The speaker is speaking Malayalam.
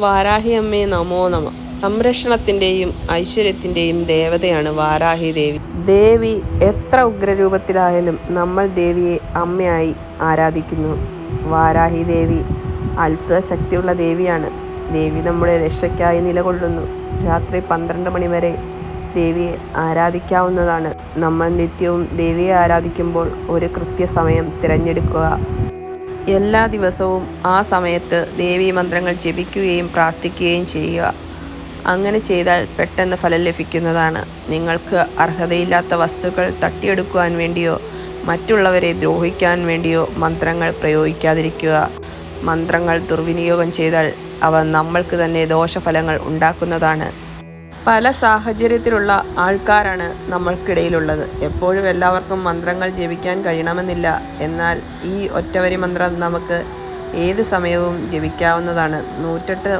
വാരാഹി അമ്മേ നമോ നമ. സംരക്ഷണത്തിൻ്റെയും ഐശ്വര്യത്തിൻ്റെയും ദേവതയാണ് വാരാഹി ദേവി. ദേവി എത്ര ഉഗ്രരൂപത്തിലായാലും നമ്മൾ ദേവിയെ അമ്മയായി ആരാധിക്കുന്നു. വാരാഹി ദേവി അത്ഭുത ശക്തിയുള്ള ദേവിയാണ്. ദേവി നമ്മുടെ രക്ഷയ്ക്കായി നിലകൊള്ളുന്നു. രാത്രി 12 മണി വരെ ദേവിയെ ആരാധിക്കാവുന്നതാണ്. നമ്മൾ നിത്യവും ദേവിയെ ആരാധിക്കുമ്പോൾ ഒരു കൃത്യസമയം തിരഞ്ഞെടുക്കുക. എല്ലാ ദിവസവും ആ സമയത്ത് ദേവീ മന്ത്രങ്ങൾ ജപിക്കുകയും പ്രാർത്ഥിക്കുകയും ചെയ്യുക. അങ്ങനെ ചെയ്താൽ പെട്ടെന്ന് ഫലം ലഭിക്കുന്നതാണ്. നിങ്ങൾക്ക് അർഹതയില്ലാത്ത വസ്തുക്കൾ തട്ടിയെടുക്കുവാൻ വേണ്ടിയോ മറ്റുള്ളവരെ ദ്രോഹിക്കാൻ വേണ്ടിയോ മന്ത്രങ്ങൾ പ്രയോഗിക്കാതിരിക്കുക. മന്ത്രങ്ങൾ ദുർവിനിയോഗം ചെയ്താൽ അവ നമ്മൾക്ക് തന്നെ ദോഷഫലങ്ങൾ ഉണ്ടാക്കുന്നതാണ്. പല സാഹചര്യത്തിലുള്ള ആൾക്കാരാണ് നമ്മൾക്കിടയിലുള്ളത്. എപ്പോഴും എല്ലാവർക്കും മന്ത്രങ്ങൾ ജപിക്കാൻ കഴിയണമെന്നില്ല. എന്നാൽ ഈ ഒറ്റവരി മന്ത്രം നമുക്ക് ഏത് സമയവും ജപിക്കാവുന്നതാണ്. 108